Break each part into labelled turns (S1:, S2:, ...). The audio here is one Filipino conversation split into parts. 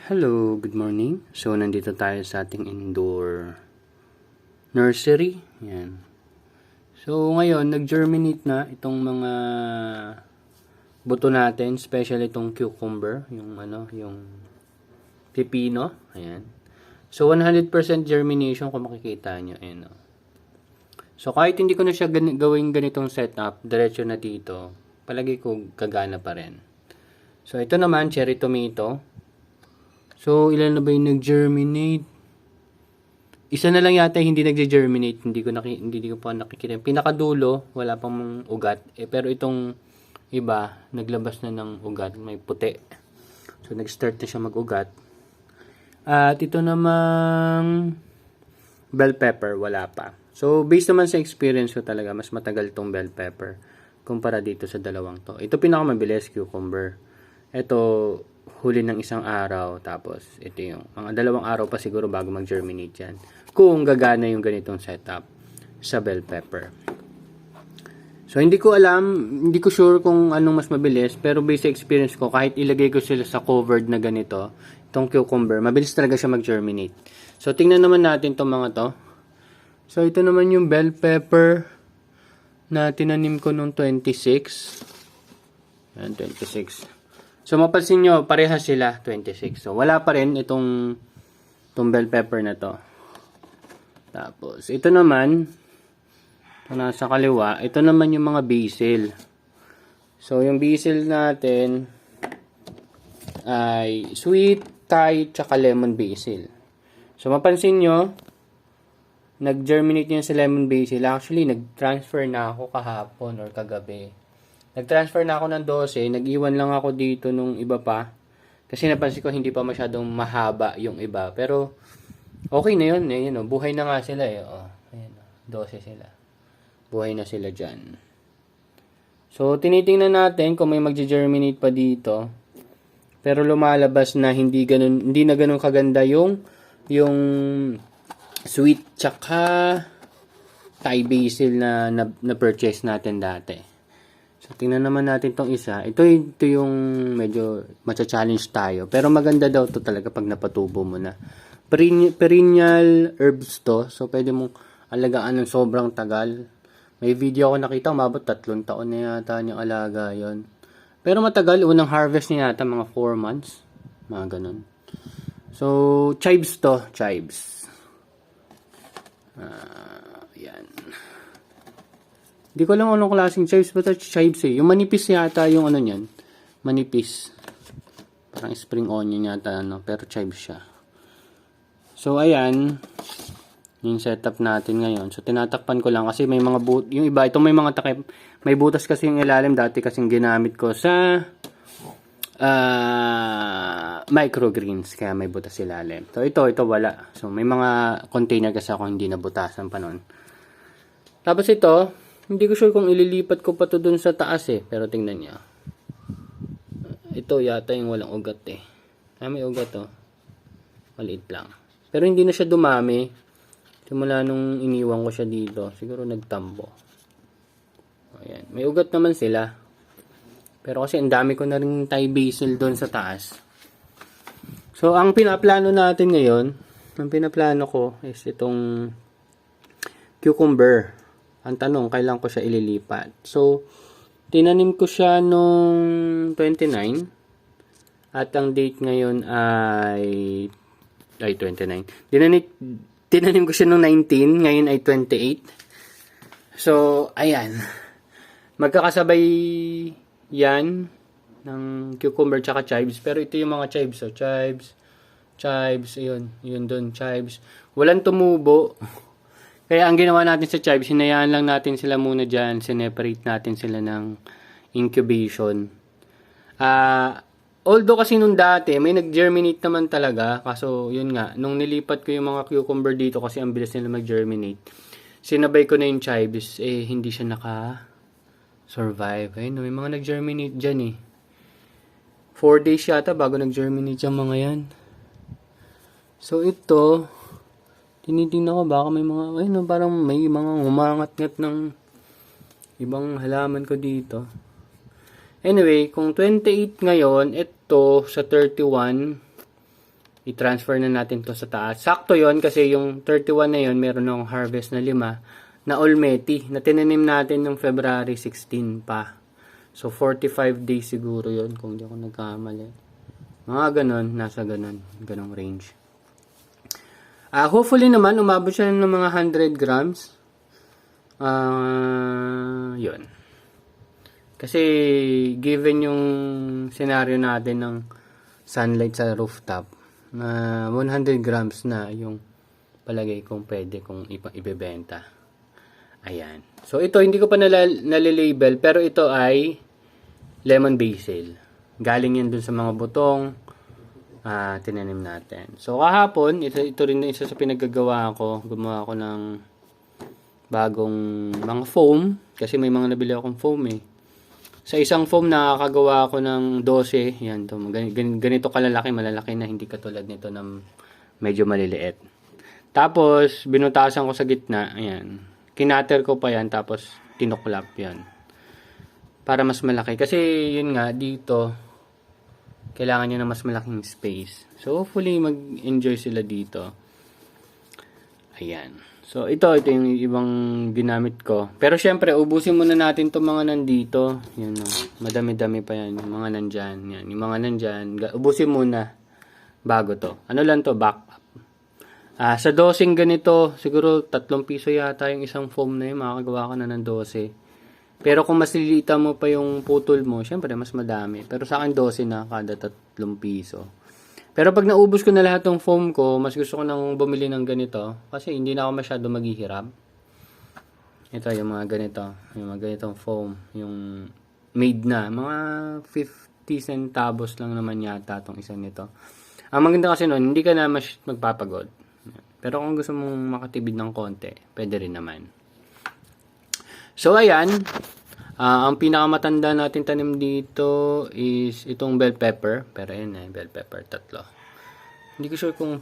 S1: Hello, good morning. So, nandito tayo sa ating indoor nursery. Yan. So, ngayon, nag-germinate na itong mga buto natin, especially itong cucumber, yung pipino. Ayan. So, 100% germination kung makikita nyo. Ayan, oh. So, kahit hindi ko na siya gawing ganitong setup, diretso na dito, palagi ko gagana pa rin. So, ito naman, cherry tomato. So, ilan na ba yung nag-germinate? Isa na lang yata hindi nag-germinate. Hindi ko pa nakikita. Pinakadulo, wala pang ugat. Pero itong iba, naglabas na ng ugat. May puti. So, nag-start na siya mag-ugat. At ito namang bell pepper, wala pa. So, based naman sa experience ko talaga, mas matagal tong bell pepper kumpara dito sa dalawang to. Ito pinakamabilis, cucumber. Ito, huli ng isang araw, tapos ito yung mga 2 araw pa siguro bago mag-germinate yan. Kung gagana yung ganitong setup sa bell pepper. So, hindi ko sure kung anong mas mabilis, pero based sa experience ko, kahit ilagay ko sila sa covered na ganito, itong cucumber, mabilis talaga siya mag-germinate. So, tingnan naman natin itong mga to. So, ito naman yung bell pepper na tinanim ko noong 26. Yan, 26. So, mapansin nyo, parehas sila, 26. So, wala pa rin itong bell pepper na to. Tapos, ito naman, nasa kaliwa, ito naman yung mga basil. So, yung basil natin ay sweet, Thai, tsaka lemon basil. So, mapansin nyo, nag-germinate yan sa lemon basil. Actually, nag-transfer na ako kahapon or kagabi. Nag-transfer na ako ng 12, nag-iwan lang ako dito nung iba pa. Kasi napansin ko hindi pa masyadong mahaba yung iba. Pero, okay na yun. Eh, buhay na nga sila eh. Oh, ayan, 12 sila. Buhay na sila dyan. So, tinitingnan natin kung may mag-germinate pa dito. Pero lumalabas na hindi na ganun kaganda yung sweet tsaka Thai basil na purchase natin dati. So, tingnan naman natin tong isa. Ito yung medyo matcha-challenge tayo. Pero maganda daw to talaga pag napatubo mo na. Perennial herbs to. So, pwede mong alagaan ng sobrang tagal. May video ako nakita, umabot 3 taon na yata niyang alaga yon. Pero matagal. Unang harvest niya yata mga 4 months. Mga ganun. So, chives to. Chives. Yan. Hindi ko alam anong klaseng chives, but chives eh. Yung manipis yata yung ano niyan. Manipis. Parang spring onion yata, pero chives siya. So, ayan. Yung setup natin ngayon. So, tinatakpan ko lang kasi may mga yung iba, itong may mga takip. May butas kasi yung ilalim dati kasing ginamit ko sa microgreens. Kaya may butas ilalim. So, ito wala. So, may mga container kasi ako hindi nabutasan pa nun. Tapos ito, hindi ko sure kung ililipat ko pa to dun sa taas eh. Pero tingnan niya. Ito yata yung walang ugat eh. May ugat oh. Maliit lang. Pero hindi na siya dumami. Simula nung iniwan ko siya dito. Siguro nagtambo. Ayan. May ugat naman sila. Pero kasi ang dami ko na rin Thai basil dun sa taas. So, ang pinaplano natin ngayon, ang pinaplano ko is itong cucumber. Ang tanong, kailan ko siya ililipat? So, tinanim ko siya nung 29. At ang date ngayon ay 29. Tinanim ko siya nung 19. Ngayon ay 28. So, ayan. Magkakasabay yan ng cucumber tsaka chives. Pero ito yung mga chives. So, chives, yun dun, chives. Walang tumubo. Kaya ang ginawa natin sa chives, hinayaan lang natin sila muna dyan, sineparate natin sila ng incubation. Although kasi nung dati, may nag-germinate naman talaga, kaso yun nga, nung nilipat ko yung mga cucumber dito kasi ang bilis nila mag-germinate, sinabay ko na yung chives, hindi siya naka-survive. Ayun, may mga nag-germinate dyan eh. 4 days yata bago nag-germinate yung mga yan. So ito, tinitingnan ko baka may mga, parang may mga umangat-ngat ng ibang halaman ko dito. Anyway, kung 28 ngayon, ito sa 31, i-transfer na natin to sa taas. Sakto yon kasi yung 31 na yon meron akong harvest na 5 na Olmeti na tinanim natin ng February 16 pa. So 45 days siguro yon kung hindi ako nagkamali. Mga ganon, nasa ganong range. Hopefully naman umabot siya ng mga 100 grams. Yun. Kasi given yung scenario natin ng sunlight sa rooftop, na 100 grams na yung palagay kong pwede kong ibebenta. Ayan. So ito hindi ko pa nalilabel pero ito ay lemon basil. Galing yan dun sa mga butong tinanim natin. So kahapon, ito rin na isa sa pinaggagawa ko. Gumawa ako ng bagong mga foam kasi may mga nabili akong foam eh. Sa isang foam nakakagawa ako ng 12. Yan to. Ganito kalalaki, malalaki na hindi katulad nito na medyo maliliit. Tapos binutasan ko sa gitna, ayan. Kinater ko pa yan tapos tinuklap yan. Para mas malaki kasi yun nga dito kailangan nyo na mas malaking space. So, hopefully, mag-enjoy sila dito. Ayan. So, ito yung ibang ginamit ko. Pero, syempre, ubusin muna natin itong mga nandito. Yan, no. Madami-dami pa yan. Yung mga nandyan. Yan. Yung mga nandyan. Ubusin muna bago to. Ano lang to? Backup. Sa dosing ganito, siguro 3 piso yata yung isang foam na yun. Makakagawa ka na ng 12. Pero kung mas lilita mo pa yung putol mo, syempre mas madami. Pero sa akin 12 na kada 3 piso. Pero pag naubos ko na lahat ng foam ko, mas gusto ko nang bumili ng ganito. Kasi hindi na ako masyado maghihirap. Ito yung mga ganito. Yung mga ganitong foam. Yung made na. Mga 50 centavos lang naman yata itong isa nito. Ang maganda kasi nun, hindi ka na magpapagod. Pero kung gusto mong makatibid ng konti, pwede rin naman. So, ayan. Ang pinakamatanda natin tanim dito is itong bell pepper. Pero ayan bell pepper, 3. Hindi ko sure kung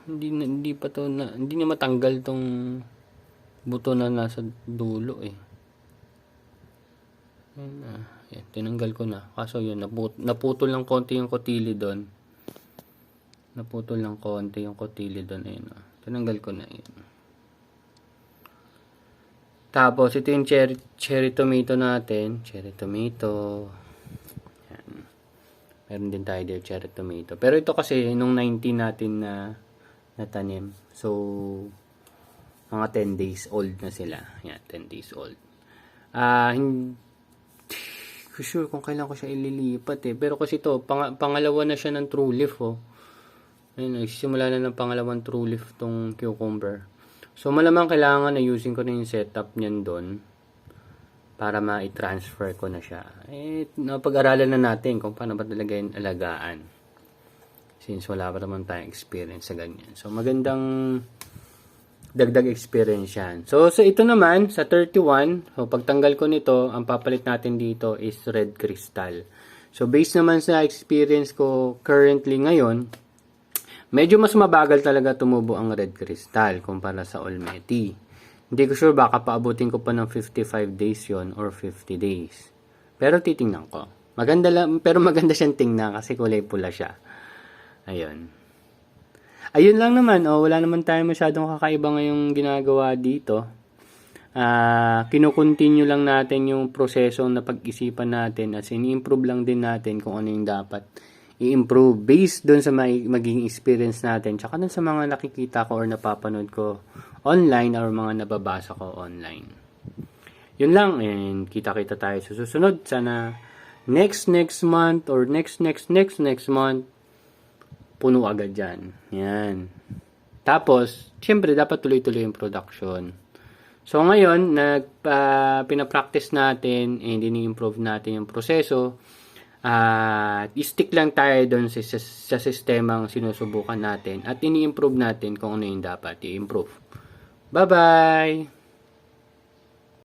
S1: hindi pa to na, hindi na matanggal tong buto na nasa dulo eh. Ayan, tinanggal ko na. Kaso yun, naputol lang konti yung cotyledon. Naputol lang konti yung cotyledon. Ayan, tinanggal ko na yun. Tapos, ito yung cherry tomato natin. Cherry tomato. Yan. Meron din tayo dito, cherry tomato. Pero ito kasi, nung 19 natin na natanim. So, mga 10 days old na sila. Yan, 10 days old. Hindi ko sure kung kailan ko siya ililipat eh. Pero kasi ito, pangalawa na siya ng true leaf oh. Ayun, nagsisimula na ng pangalawang true leaf tong cucumber. So, malamang kailangan na using ko na yung setup niyan doon para ma-transfer ko na siya. Napag-aralan na natin kung paano ba talaga yung alagaan. Since wala pa naman tayong experience sa ganyan. So, magandang dagdag experience yan. So, ito naman, sa 31, so, pagtanggal ko nito, ang papalit natin dito is red crystal. So, based naman sa experience ko currently ngayon, medyo mas mabagal talaga tumubo ang red crystal kumpara sa Olmeti. Hindi ko sure baka paabutin ko pa ng 55 days yon or 50 days. Pero titingnan ko. Maganda lang, pero maganda siyang tingnan kasi kulay pula siya. Ayun. Ayun lang naman. Wala naman tayo masyadong kakaiba ngayong ginagawa dito. Kino-continue lang natin yung proseso na pag-isipan natin as in-improve lang din natin kung ano yung dapat i-improve based doon sa magiging experience natin tsaka doon sa mga nakikita ko or napapanood ko online or mga nababasa ko online. Yun lang, and kita-kita tayo sa susunod. Sana next month or next month puno agad dyan. Yan. Tapos, syempre dapat tuloy-tuloy yung production. So ngayon, pinapractice natin and ini-improve natin yung proseso. Stick lang tayo doon sa sistemang sinusubukan natin at ini-improve natin kung ano yung dapat i-improve. Bye-bye!